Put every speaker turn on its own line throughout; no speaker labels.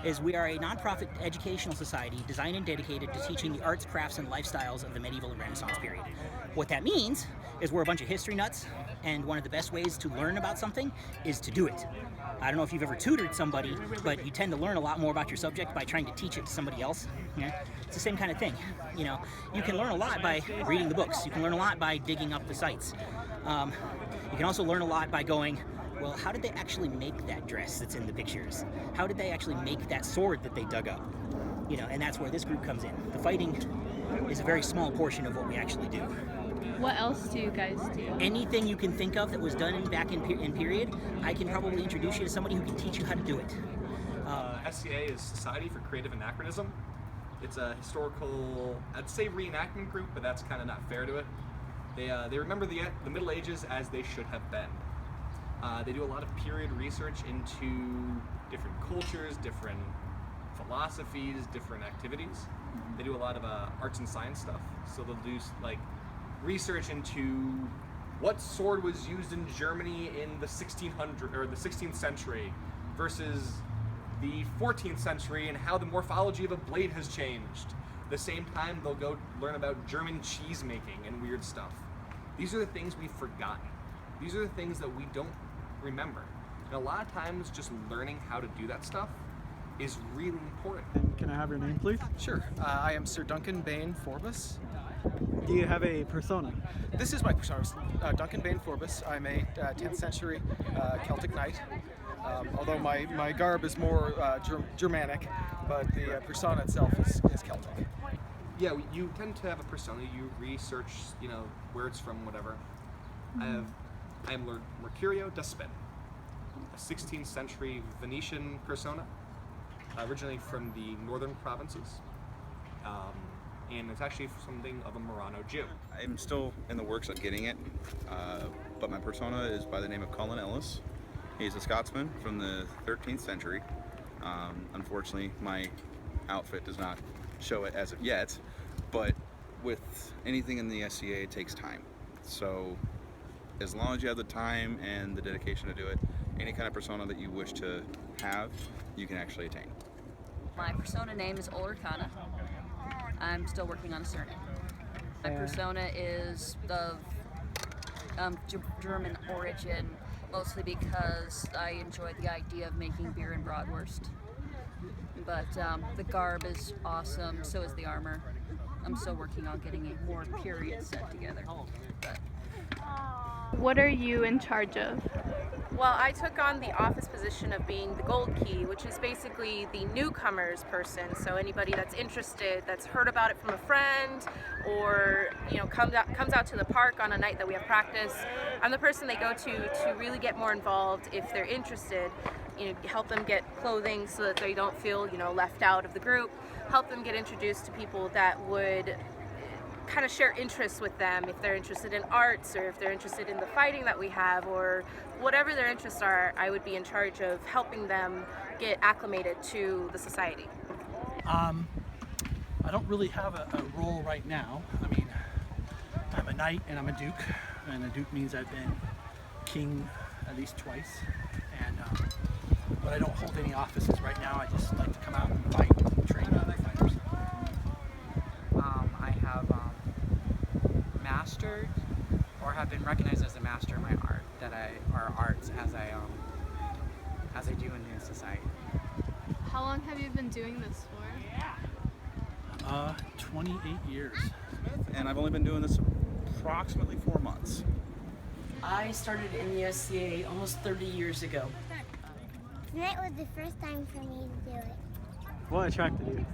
is we are a nonprofit educational society designed and dedicated to teaching the arts, crafts, and lifestyles of the medieval and Renaissance period. What that means is we're a bunch of history nuts, and one of the best ways to learn about something is to do it. I don't know if you've ever tutored somebody, but you tend to learn a lot more about your subject by trying to teach it to somebody else. Yeah? It's the same kind of thing. You know, you can learn a lot by reading the books. You can learn a lot by digging up the sites. You can also learn a lot by going, well, how did they actually make that dress that's in the pictures? How did they actually make that sword that they dug up? You know, and that's where this group comes in. The fighting is a very small portion of what we actually do.
What else do you guys do?
Anything you can think of that was done back in period, I can probably introduce you to somebody who can teach you how to do it.
SCA is Society for Creative Anachronism. It's a historical, I'd say reenactment group, but that's kind of not fair to it. They remember the Middle Ages as they should have been. They do a lot of period research into different cultures, different philosophies, different activities. They do a lot of arts and science stuff. So they'll do like research into what sword was used in Germany in the 16th century versus the 14th century and how the morphology of a blade has changed. At the same time, they'll go learn about German cheese making and weird stuff. These are the things we've forgotten. These are the things that we don't remember. And a lot of times just learning how to do that stuff is really important.
And can I have your name, please?
Sure. I am Sir Duncan Bain Forbus.
Do you have a persona?
This is my persona. Duncan Bain Forbus. I'm a 10th century Celtic knight. Although my garb is more Germanic, but the persona itself is Celtic.
Yeah, you tend to have a persona. You research, you know, where it's from, whatever. I am Lord Mercurio Despin, a 16th century Venetian persona, originally from the northern provinces, and it's actually something of a Murano Jew.
I'm still in the works of getting it, but my persona is by the name of Colin Ellis. He's a Scotsman from the 13th century. Unfortunately, my outfit does not show it as of yet, but with anything in the SCA, it takes time. So as long as you have the time and the dedication to do it, any kind of persona that you wish to have, you can actually attain.
My persona name is Ulrikana. I'm still working on a surname. My persona is of German origin, mostly because I enjoy the idea of making beer and bratwurst. But the garb is awesome, so is the armor. I'm still working on getting a more period set together. But
What are you in charge of?
Well, I took on the office position of being the gold key, which is basically the newcomers person. So anybody that's interested, that's heard about it from a friend, or comes out to the park on a night that we have practice. I'm the person they go to really get more involved if they're interested. Help them get clothing so that they don't feel left out of the group. Help them get introduced to people that would kind of share interests with them, if they're interested in arts or if they're interested in the fighting that we have, or whatever their interests are. I would be in charge of helping them get acclimated to the society.
I don't really have a role right now. I mean, I'm a knight and I'm a duke, and a duke means I've been king at least twice, and but I don't hold any offices right now. I just like to come out and fight and train other fighters.
I have mastered or have been recognized as a master in my art arts as I do in the society.
How long have you been doing this for?
28 years.
And I've only been doing this approximately 4 months.
I started in the SCA almost 30 years ago.
Tonight was the first time for me to do it.
What attracted you?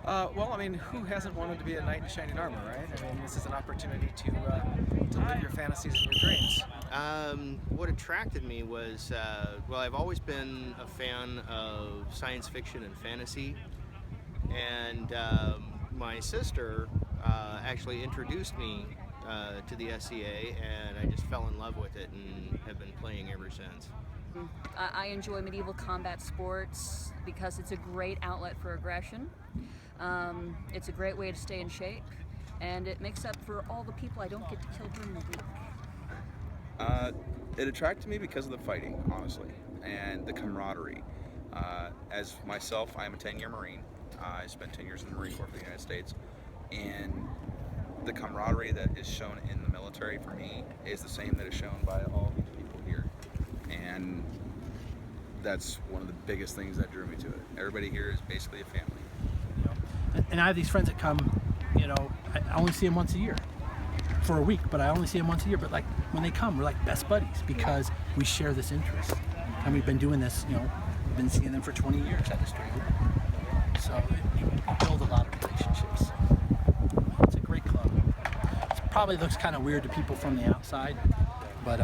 Well, I mean, who hasn't wanted to be a knight in shining armor, right? I mean, this is an opportunity to live your fantasies and your dreams.
What attracted me was, well, I've always been a fan of science fiction and fantasy, and my sister actually introduced me to the SCA, and I just fell in love with it and have been playing ever since.
I enjoy medieval combat sports because it's a great outlet for aggression. It's a great way to stay in shape, and it makes up for all the people I don't get to kill during the week.
It attracted me because of the fighting, honestly, and the camaraderie. As myself, I'm a 10-year Marine. I spent 10 years in the Marine Corps for the United States, and the camaraderie that is shown in the military for me is the same that is shown by all these people here, and that's one of the biggest things that drew me to it. Everybody here is basically a family.
You know, and I have these friends that come, you know, I only see them once a year for a week, but I only see them once a year. But like when they come, we're like best buddies because we share this interest, and we've been doing this. You know, we've been seeing them for 20 years at this trade, so you build a lot of relationships. It's a great club. It probably looks kind of weird to people from the outside, but